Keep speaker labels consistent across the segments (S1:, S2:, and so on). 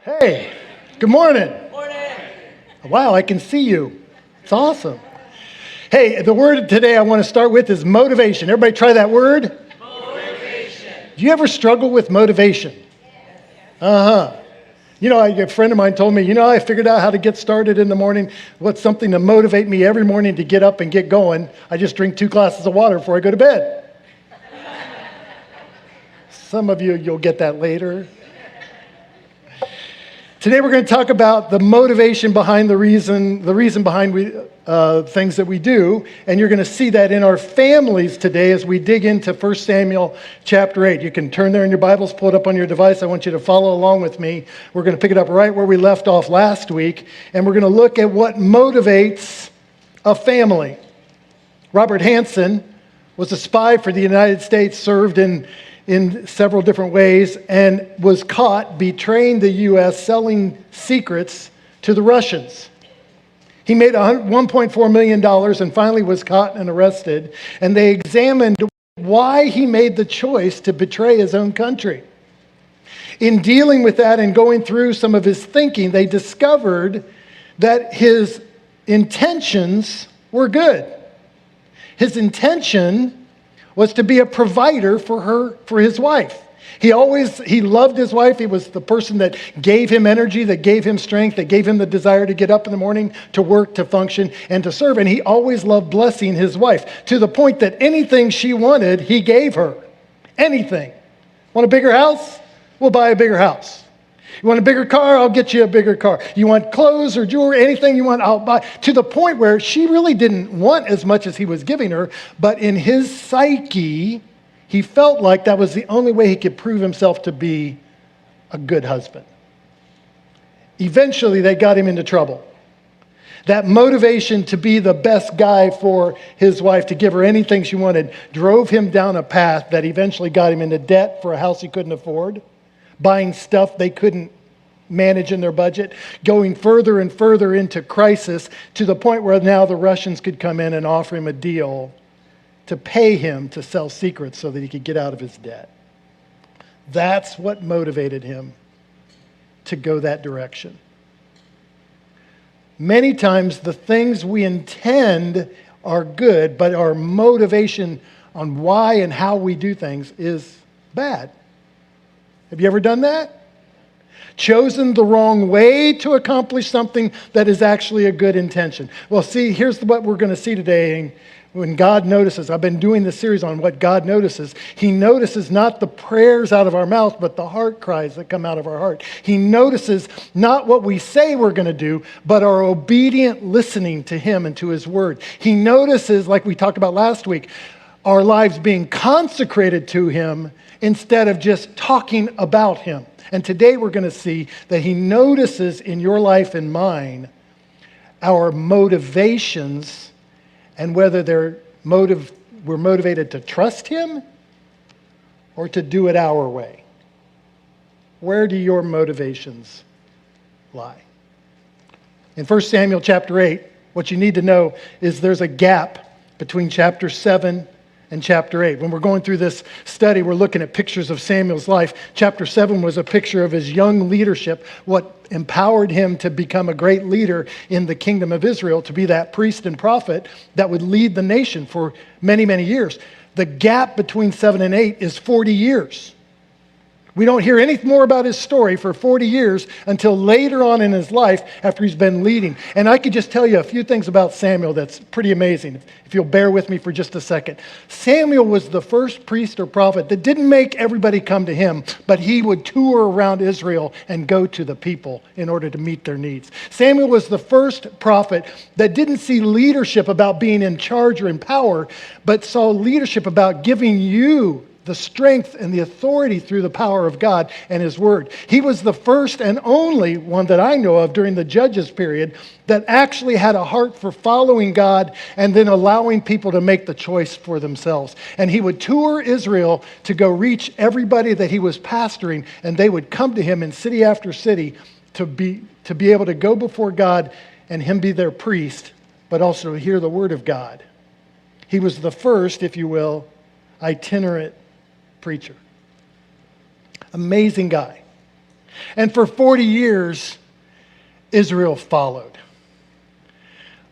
S1: Hey, good morning.
S2: Morning.
S1: Wow, I can see you. It's awesome. Hey, the word today I want to start with is motivation. Everybody try that word?
S2: Motivation.
S1: Do you ever struggle with motivation? Uh-huh. A friend of mine told me, I figured out how to get started in the morning. What's something to motivate me every morning to get up and get going? I just drink 2 glasses of water before I go to bed. Some of you'll get that later. Today we're going to talk about the motivation behind the reason behind things that we do, and you're going to see that in our families today as we dig into 1 Samuel chapter 8. You can turn there in your Bibles, pull it up on your device. I want you to follow along with me. We're going to pick it up right where we left off last week, and we're going to look at what motivates a family. Robert Hansen was a spy for the United States, served in several different ways, and was caught betraying the U.S., selling secrets to the Russians. He made $1.4 million and finally was caught and arrested, and they examined why he made the choice to betray his own country. In dealing with that and going through some of his thinking, they discovered that his intentions were good. His intention was to be a provider for his wife. He loved his wife. He was the person that gave him energy, that gave him strength, that gave him the desire to get up in the morning, to work, to function, and to serve. And he always loved blessing his wife to the point that anything she wanted, he gave her. Anything. Want a bigger house? We'll buy a bigger house. You want a bigger car? I'll get you a bigger car. You want clothes or jewelry, anything you want, I'll buy. To the point where she really didn't want as much as he was giving her, but in his psyche, he felt like that was the only way he could prove himself to be a good husband. Eventually, they got him into trouble. That motivation to be the best guy for his wife, to give her anything she wanted, drove him down a path that eventually got him into debt for a house he couldn't afford, buying stuff they couldn't manage in their budget, going further and further into crisis to the point where now the Russians could come in and offer him a deal to pay him to sell secrets so that he could get out of his debt. That's what motivated him to go that direction. Many times the things we intend are good, but our motivation on why and how we do things is bad. Have you ever done that? Chosen the wrong way to accomplish something that is actually a good intention. Well, see, here's what we're going to see today. When God notices, I've been doing this series on what God notices. He notices not the prayers out of our mouth, but the heart cries that come out of our heart. He notices not what we say we're going to do, but our obedient listening to Him and to His Word. He notices, like we talked about last week, our lives being consecrated to Him instead of just talking about Him. And today we're going to see that He notices in your life and mine our motivations and whether we're motivated to trust Him or to do it our way. Where do your motivations lie? In 1 Samuel chapter 8, what you need to know is there's a gap between chapter 7 and chapter 8. When we're going through this study, we're looking at pictures of Samuel's life. Chapter 7 was a picture of his young leadership, what empowered him to become a great leader in the kingdom of Israel, to be that priest and prophet that would lead the nation for many, many years. The gap between 7 and 8 is 40 years. We don't hear any more about his story for 40 years until later on in his life after he's been leading. And I could just tell you a few things about Samuel that's pretty amazing, if you'll bear with me for just a second. Samuel was the first priest or prophet that didn't make everybody come to him, but he would tour around Israel and go to the people in order to meet their needs. Samuel was the first prophet that didn't see leadership about being in charge or in power, but saw leadership about giving you the strength and the authority through the power of God and His Word. He was the first and only one that I know of during the Judges period that actually had a heart for following God and then allowing people to make the choice for themselves. And he would tour Israel to go reach everybody that he was pastoring, and they would come to him in city after city to be able to go before God and Him be their priest, but also hear the Word of God. He was the first, if you will, itinerant preacher. Amazing guy. And for 40 years, Israel followed.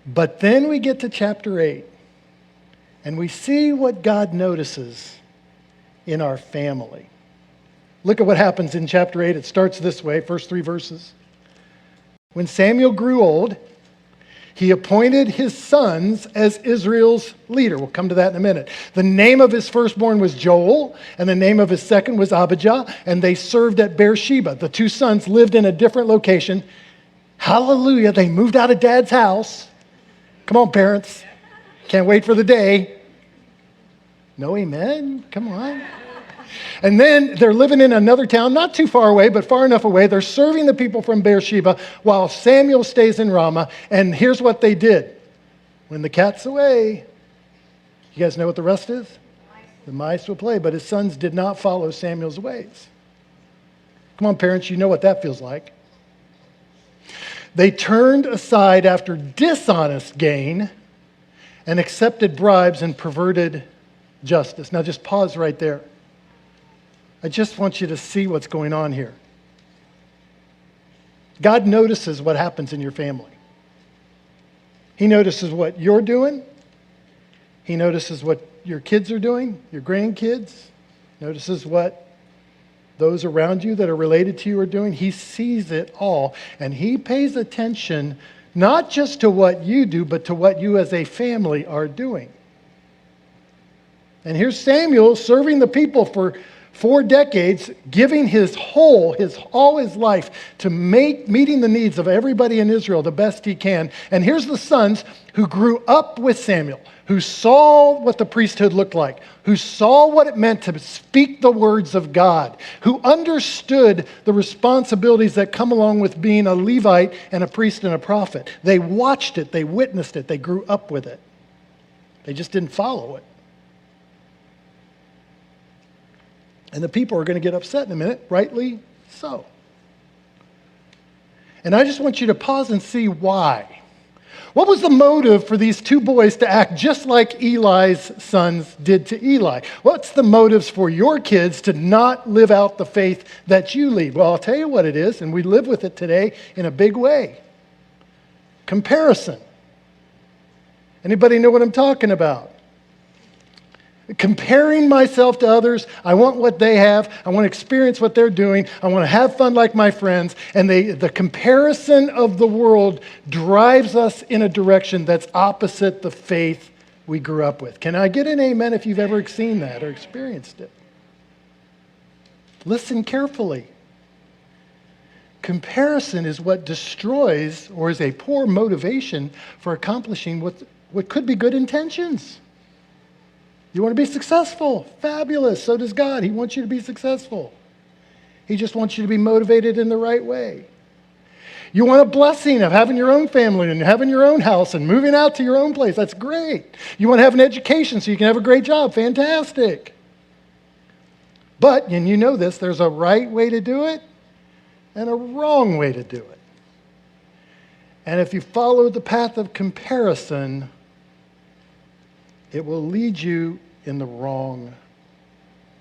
S1: But then we get to chapter 8, and we see what God notices in our family. Look at what happens in chapter 8. It starts this way, first 3 verses. When Samuel grew old, he appointed his sons as Israel's leader. We'll come to that in a minute. The name of his firstborn was Joel, and the name of his second was Abijah, and they served at Beersheba. The 2 sons lived in a different location. Hallelujah, they moved out of dad's house. Come on, parents. Can't wait for the day. No amen? Come on. And then they're living in another town, not too far away, but far enough away. They're serving the people from Beersheba while Samuel stays in Ramah. And here's what they did. When the cat's away, you guys know what the rest is? The mice will play. But his sons did not follow Samuel's ways. Come on, parents, you know what that feels like. They turned aside after dishonest gain and accepted bribes and perverted justice. Now just pause right there. I just want you to see what's going on here. God notices what happens in your family. He notices what you're doing. He notices what your kids are doing, your grandkids. Notices what those around you that are related to you are doing. He sees it all, and he pays attention not just to what you do, but to what you as a family are doing. And here's Samuel serving the people for 4 decades, giving all his life to meeting the needs of everybody in Israel the best he can. And here's the sons who grew up with Samuel, who saw what the priesthood looked like, who saw what it meant to speak the words of God, who understood the responsibilities that come along with being a Levite and a priest and a prophet. They watched it, they witnessed it, they grew up with it. They just didn't follow it. And the people are going to get upset in a minute, rightly so. And I just want you to pause and see why. What was the motive for these 2 boys to act just like Eli's sons did to Eli? What's the motives for your kids to not live out the faith that you lead? Well, I'll tell you what it is, and we live with it today in a big way. Comparison. Anybody know what I'm talking about? Comparing myself to others. I want what they have. I want to experience what they're doing. I want to have fun like my friends. And the comparison of the world drives us in a direction that's opposite the faith we grew up with. Can I get an amen if you've ever seen that or experienced it? Listen carefully. Comparison is what destroys or is a poor motivation for accomplishing what could be good intentions. You want to be successful? Fabulous. So does God. He wants you to be successful. He just wants you to be motivated in the right way. You want a blessing of having your own family and having your own house and moving out to your own place. That's great. You want to have an education so you can have a great job. Fantastic. But, and you know this, there's a right way to do it and a wrong way to do it. And if you follow the path of comparison, it will lead you in the wrong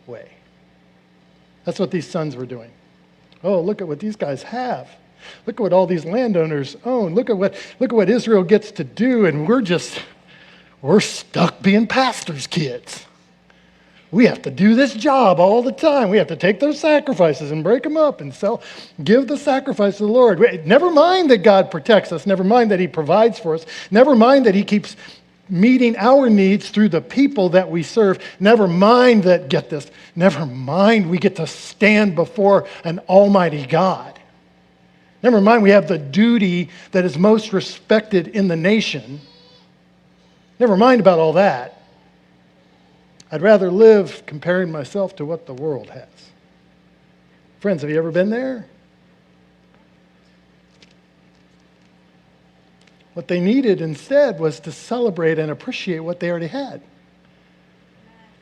S1: way. That's what these sons were doing. Oh, look at what these guys have. Look at what all these landowners own. Look at what Israel gets to do, and we're stuck being pastors' kids. We have to do this job all the time. We have to take those sacrifices and break them up and give the sacrifice to the Lord. Never mind that God protects us. Never mind that he provides for us. Never mind that he keeps meeting our needs through the people that we serve. Never mind that, get this, never mind we get to stand before an almighty God. Never mind we have the duty that is most respected in the nation. Never mind about all that. I'd rather live comparing myself to what the world has. Friends, have you ever been there? What they needed instead was to celebrate and appreciate what they already had.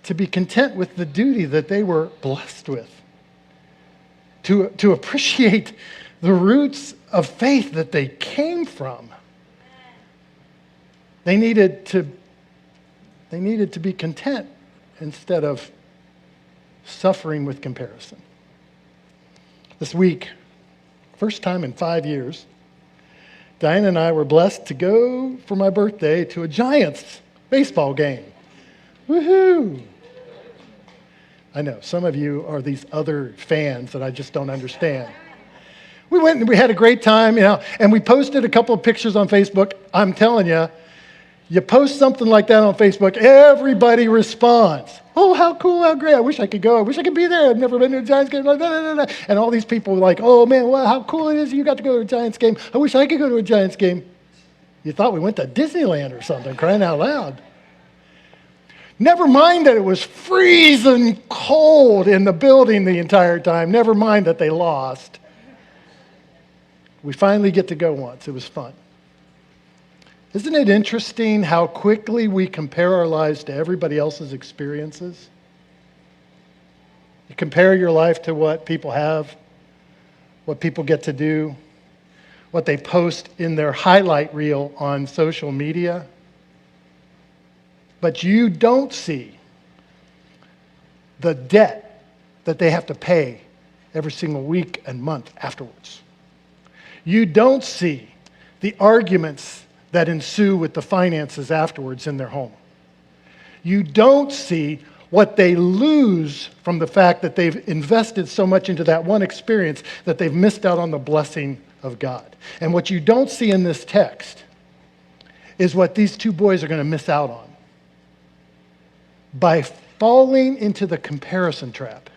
S1: To be content with the duty that they were blessed with. To appreciate the roots of faith that they came from. They needed to be content instead of suffering with comparison. This week, first time in 5 years, Diane and I were blessed to go for my birthday to a Giants baseball game. Woohoo! I know, some of you are these other fans that I just don't understand. We went and we had a great time, and we posted a couple of pictures on Facebook. I'm telling you, you post something like that on Facebook, everybody responds. Oh, how cool, how great. I wish I could go. I wish I could be there. I've never been to a Giants game. And all these people were like, oh, man, wow, how cool it is you got to go to a Giants game. I wish I could go to a Giants game. You thought we went to Disneyland or something, crying out loud. Never mind that it was freezing cold in the building the entire time. Never mind that they lost. We finally get to go once. It was fun. Isn't it interesting how quickly we compare our lives to everybody else's experiences? You compare your life to what people have, what people get to do, what they post in their highlight reel on social media. But you don't see the debt that they have to pay every single week and month afterwards. You don't see the arguments that ensue with the finances afterwards in their home. You don't see what they lose from the fact that they've invested so much into that one experience that they've missed out on the blessing of God. And what you don't see in this text is what these two boys are going to miss out on. By falling into the comparison trap,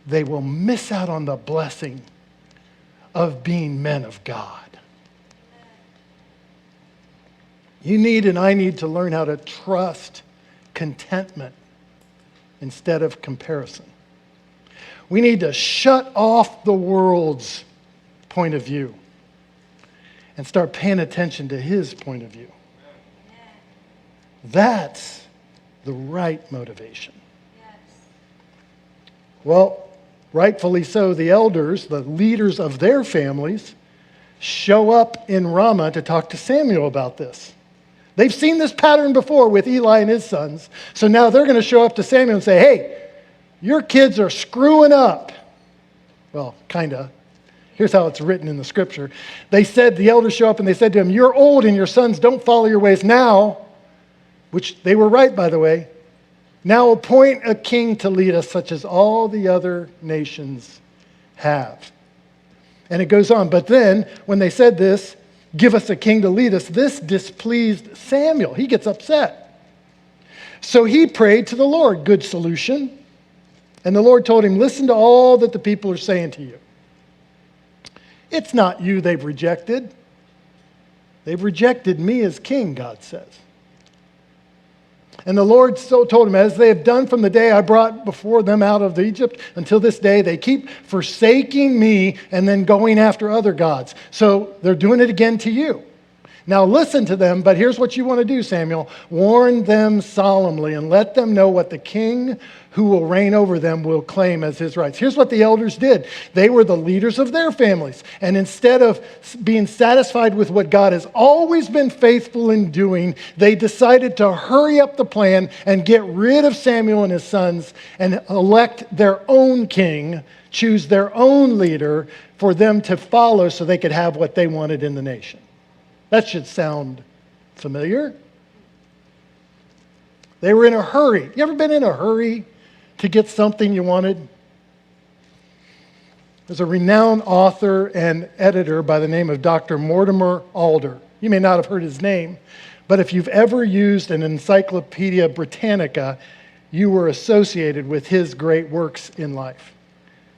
S1: they will miss out on the blessing of being men of God. You need and I need to learn how to trust contentment instead of comparison. We need to shut off the world's point of view and start paying attention to his point of view. That's the right motivation. Well, rightfully so, the elders, the leaders of their families, show up in Ramah to talk to Samuel about this. They've seen this pattern before with Eli and his sons. So now they're going to show up to Samuel and say, hey, your kids are screwing up. Well, kind of. Here's how it's written in the scripture. The elders show up and they said to him, you're old and your sons don't follow your ways now, which they were right, by the way. Now appoint a king to lead us, such as all the other nations have. And it goes on. But then, when they said this, give us a king to lead us, this displeased Samuel. He gets upset. So he prayed to the Lord. Good solution. And the Lord told him, listen to all that the people are saying to you. It's not you they've rejected. They've rejected me as king, God says. And the Lord so told him, as they have done from the day I brought before them out of Egypt until this day, they keep forsaking me and then going after other gods. So they're doing it again to you. Now listen to them, but here's what you want to do, Samuel. Warn them solemnly and let them know what the king who will reign over them will claim as his rights. Here's what the elders did. They were the leaders of their families. And instead of being satisfied with what God has always been faithful in doing, they decided to hurry up the plan and get rid of Samuel and his sons and elect their own king, choose their own leader for them to follow so they could have what they wanted in the nation. That should sound familiar. They were in a hurry. You ever been in a hurry to get something you wanted? There's a renowned author and editor by the name of Dr. Mortimer Alder. You may not have heard his name, but if you've ever used an Encyclopedia Britannica, you were associated with his great works in life.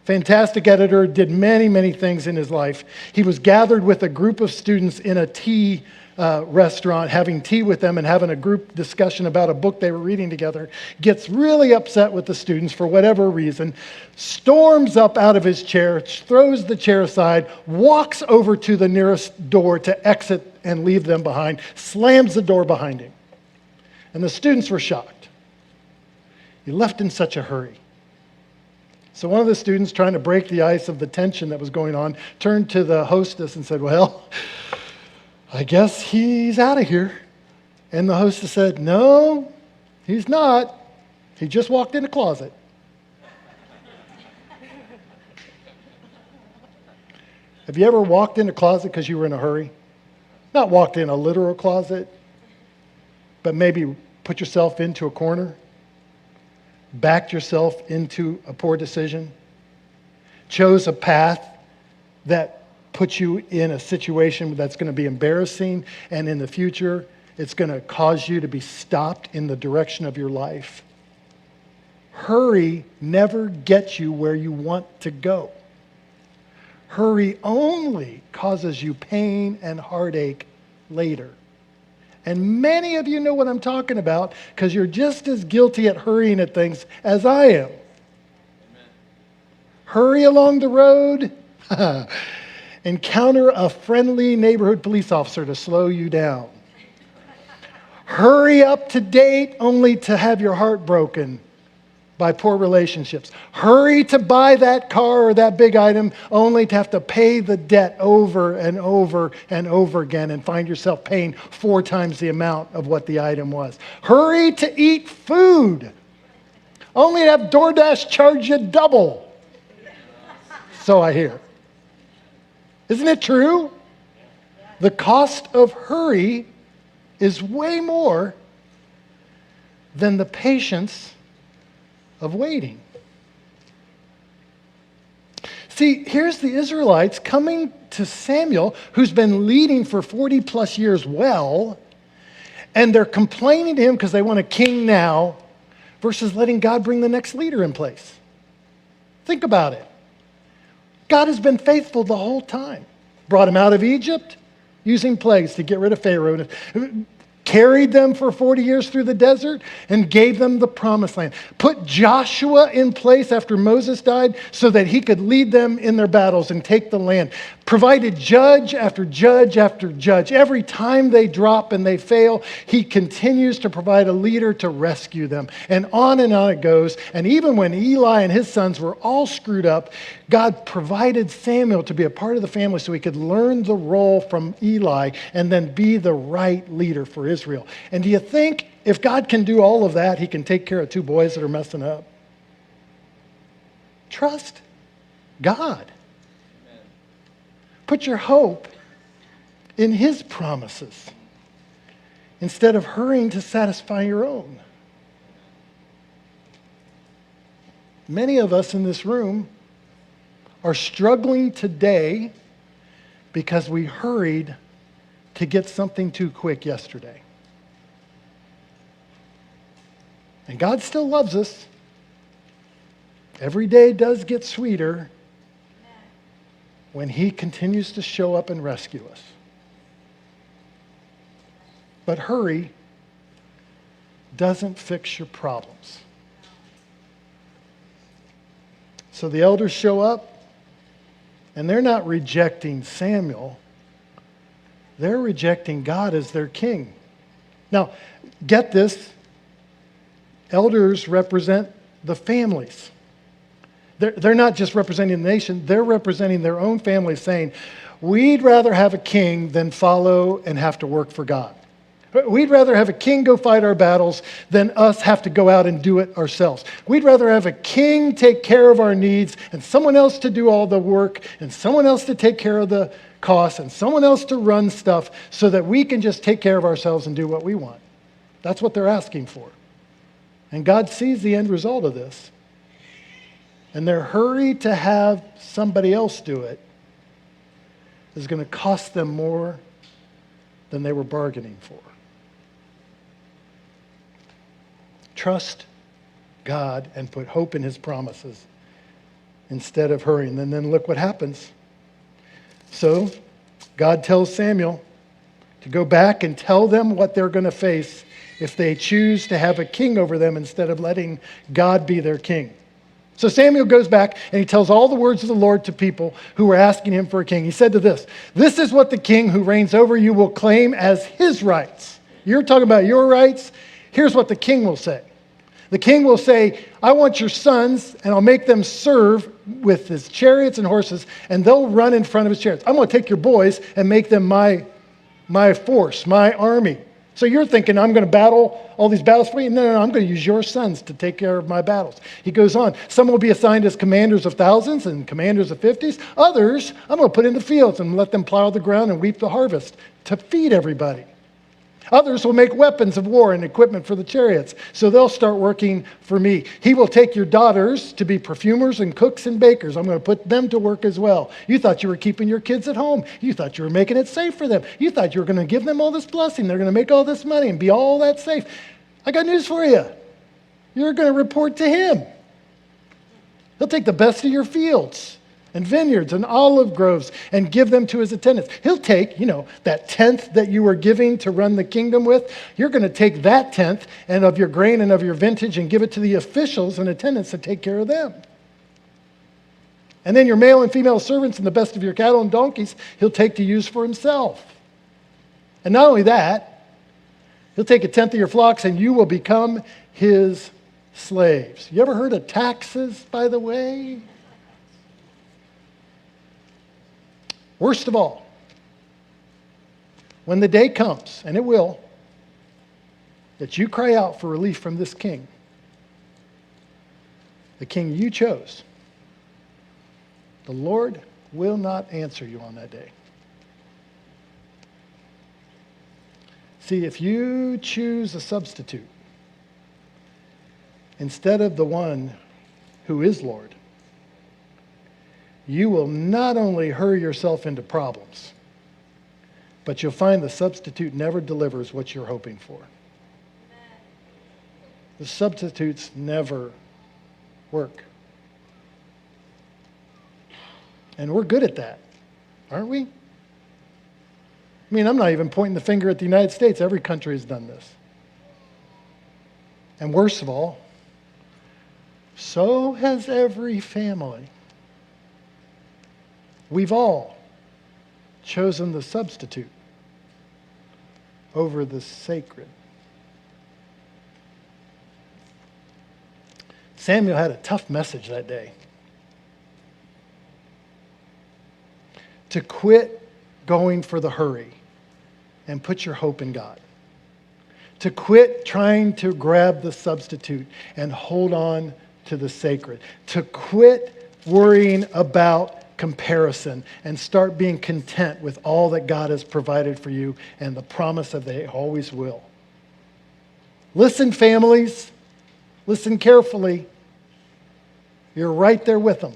S1: Fantastic editor, did many, many things in his life. He was gathered with a group of students in a tea restaurant, having tea with them and having a group discussion about a book they were reading together. Gets really upset with the students for whatever reason, storms up out of his chair, throws the chair aside, walks over to the nearest door to exit and leave them behind, slams the door behind him. And the students were shocked. He left in such a hurry. So one of the students, trying to break the ice of the tension that was going on, turned to the hostess and said, well, I guess he's out of here. And the hostess said, no, he's not. He just walked in a closet. Have you ever walked in a closet because you were in a hurry? Not walked in a literal closet, but maybe put yourself into a corner, backed yourself into a poor decision, chose a path that puts you in a situation that's going to be embarrassing, and in the future, it's going to cause you to be stopped in the direction of your life. Hurry never gets you where you want to go. Hurry only causes you pain and heartache later. And many of you know what I'm talking about because you're just as guilty at hurrying at things as I am. Amen. Hurry along the road. Encounter a friendly neighborhood police officer to slow you down. Hurry up to date only to have your heart broken by poor relationships. Hurry to buy that car or that big item only to have to pay the debt over and over and over again and find yourself paying 4 times the amount of what the item was. Hurry to eat food only to have DoorDash charge you double. So I hear. Isn't it true? The cost of hurry is way more than the patience of waiting. See, here's the Israelites coming to Samuel, who's been leading for 40 plus years well, and they're complaining to him because they want a king now versus letting God bring the next leader in place. Think about it. God has been faithful the whole time. Brought him out of Egypt using plagues to get rid of Pharaoh. Carried them for 40 years through the desert and gave them the promised land. Put Joshua in place after Moses died so that he could lead them in their battles and take the land. Provided judge after judge after judge. Every time they drop and they fail, he continues to provide a leader to rescue them. And on it goes. And even when Eli and his sons were all screwed up, God provided Samuel to be a part of the family so he could learn the role from Eli and then be the right leader for Israel. And do you think if God can do all of that, he can take care of 2 boys that are messing up? Trust God. Amen. Put your hope in his promises instead of hurrying to satisfy your own. Many of us in this room are struggling today because we hurried to get something too quick yesterday. And God still loves us. Every day does get sweeter when he continues to show up and rescue us. But hurry doesn't fix your problems. So the elders show up, and they're not rejecting Samuel. They're rejecting God as their king. Now, get this. Elders represent the families. They're not just representing the nation. They're representing their own families saying, we'd rather have a king than follow and have to work for God. We'd rather have a king go fight our battles than us have to go out and do it ourselves. We'd rather have a king take care of our needs and someone else to do all the work and someone else to take care of the costs and someone else to run stuff so that we can just take care of ourselves and do what we want. That's what they're asking for. And God sees the end result of this. And their hurry to have somebody else do it is going to cost them more than they were bargaining for. Trust God and put hope in his promises instead of hurrying. And then look what happens. So God tells Samuel to go back and tell them what they're going to face if they choose to have a king over them instead of letting God be their king. So Samuel goes back and he tells all the words of the Lord to people who were asking him for a king. He said to this is what the king who reigns over you will claim as his rights. You're talking about your rights. Here's what the king will say. The king will say, I want your sons, and I'll make them serve with his chariots and horses, and they'll run in front of his chariots. I'm going to take your boys and make them my force, my army. So you're thinking, I'm going to battle all these battles for you? No, I'm going to use your sons to take care of my battles. He goes on, some will be assigned as commanders of thousands and commanders of 50s. Others, I'm going to put in the fields and let them plow the ground and reap the harvest to feed everybody. Others will make weapons of war and equipment for the chariots, so they'll start working for me. He will take your daughters to be perfumers and cooks and bakers. I'm going to put them to work as well. You thought you were keeping your kids at home. You thought you were making it safe for them. You thought you were going to give them all this blessing. They're going to make all this money and be all that safe. I got news for you. You're going to report to him. He'll take the best of your fields and vineyards and olive groves and give them to his attendants. He'll take, that tenth that you were giving to run the kingdom with. You're going to take that tenth and of your grain and of your vintage and give it to the officials and attendants to take care of them. And then your male and female servants and the best of your cattle and donkeys, he'll take to use for himself. And not only that, he'll take a tenth of your flocks and you will become his slaves. You ever heard of taxes, by the way? Worst of all, when the day comes, and it will, that you cry out for relief from this king, the king you chose, the Lord will not answer you on that day. See, if you choose a substitute instead of the one who is Lord, you will not only hurry yourself into problems, but you'll find the substitute never delivers what you're hoping for. The substitutes never work. And we're good at that, aren't we? I mean, I'm not even pointing the finger at the United States. Every country has done this. And worst of all, so has every family. We've all chosen the substitute over the sacred. Samuel had a tough message that day. To quit going for the hurry and put your hope in God. To quit trying to grab the substitute and hold on to the sacred. To quit worrying about comparison and start being content with all that God has provided for you and the promise that they always will. Listen, families. Listen carefully. You're right there with them.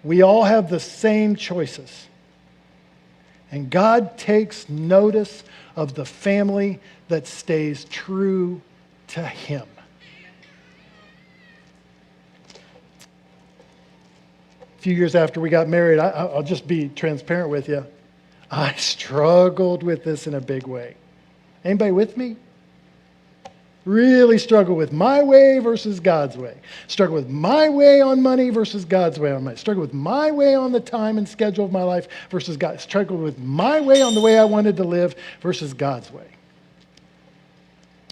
S1: We all have the same choices. And God takes notice of the family that stays true to him. A few years after we got married, I'll just be transparent with you. I struggled with this in a big way. Anybody with me? Really struggle with my way versus God's way. Struggle with my way on money versus God's way on money. Struggle with my way on the time and schedule of my life versus God. Struggle with my way on the way I wanted to live versus God's way.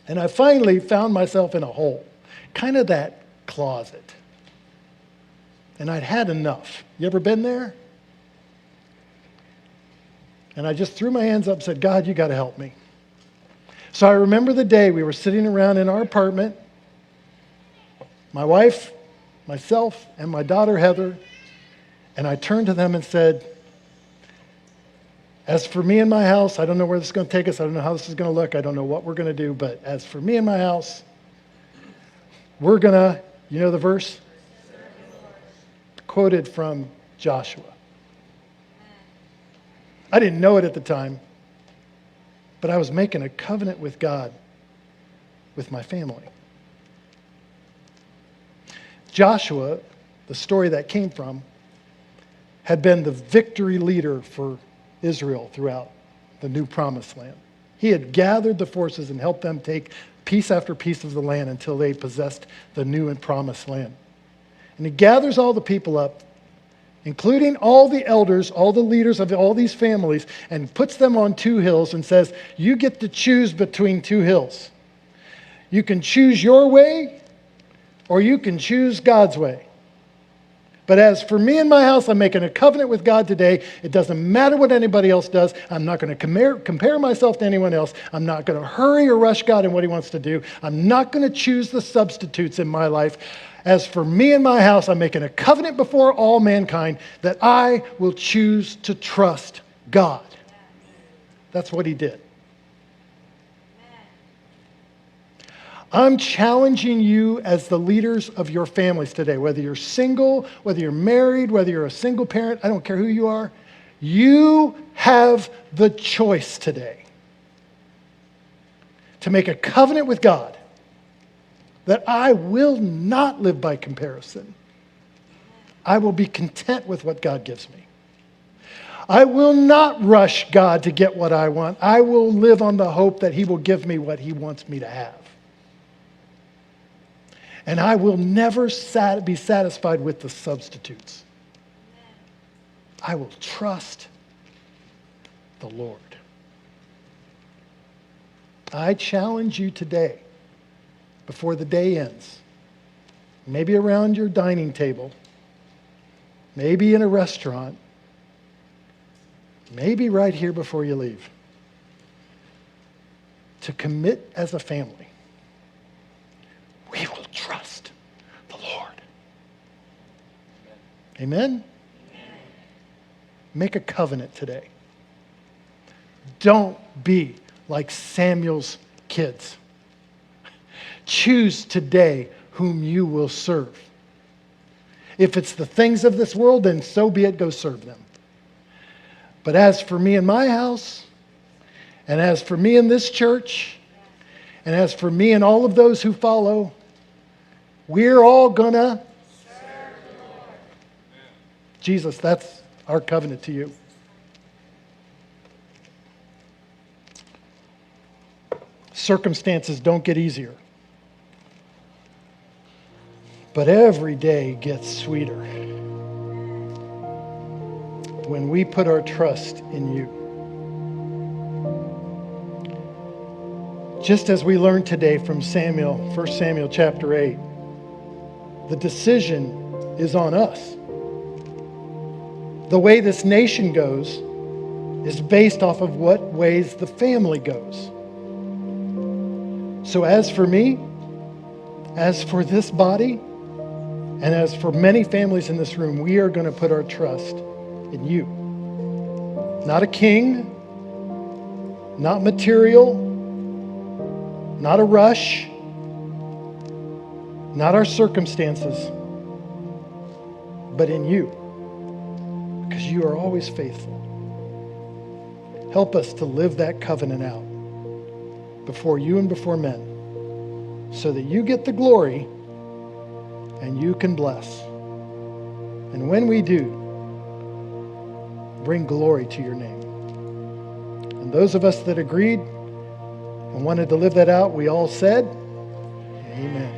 S1: And I finally found myself in a hole, kind of that closet. And I'd had enough. You ever been there? And I just threw my hands up and said, God, you got to help me. So I remember the day we were sitting around in our apartment, my wife, myself, and my daughter Heather, and I turned to them and said, as for me and my house, I don't know where this is going to take us. I don't know how this is going to look. I don't know what we're going to do. But as for me and my house, we're going to, you know the verse? Quoted from Joshua. I didn't know it at the time, but I was making a covenant with God, with my family. Joshua, the story that came from, had been the victory leader for Israel throughout the new promised land. He had gathered the forces and helped them take piece after piece of the land until they possessed the new and promised land. And he gathers all the people up, including all the elders, all the leaders of all these families, and puts them on two hills and says, you get to choose between two hills. You can choose your way, or you can choose God's way. But as for me and my house, I'm making a covenant with God today. It doesn't matter what anybody else does. I'm not going to compare myself to anyone else. I'm not going to hurry or rush God in what he wants to do. I'm not going to choose the substitutes in my life. As for me and my house, I'm making a covenant before all mankind that I will choose to trust God. That's what he did. I'm challenging you as the leaders of your families today, whether you're single, whether you're married, whether you're a single parent, I don't care who you are. You have the choice today to make a covenant with God that I will not live by comparison. I will be content with what God gives me. I will not rush God to get what I want. I will live on the hope that he will give me what he wants me to have. And I will never be satisfied with the substitutes. I will trust the Lord. I challenge you today, before the day ends, maybe around your dining table, maybe in a restaurant, maybe right here before you leave, to commit as a family. We will trust the Lord. Amen? Amen? Make a covenant today. Don't be like Samuel's kids. Choose today whom you will serve. If it's the things of this world, then so be it, go serve them. But as for me and my house, and as for me in this church, and as for me and all of those who follow, we're all gonna serve the Lord. Jesus, that's our covenant to you. Circumstances don't get easier, but every day gets sweeter when we put our trust in you. Just as we learned today from Samuel, 1 Samuel chapter 8, the decision is on us. The way this nation goes is based off of what ways the family goes. So as for me, as for this body, and as for many families in this room, we are going to put our trust in you. Not a king, not material, not a rush, not our circumstances, but in you, because you are always faithful. Help us to live that covenant out before you and before men, so that you get the glory and you can bless. And when we do, bring glory to your name. And those of us that agreed and wanted to live that out, we all said, Amen.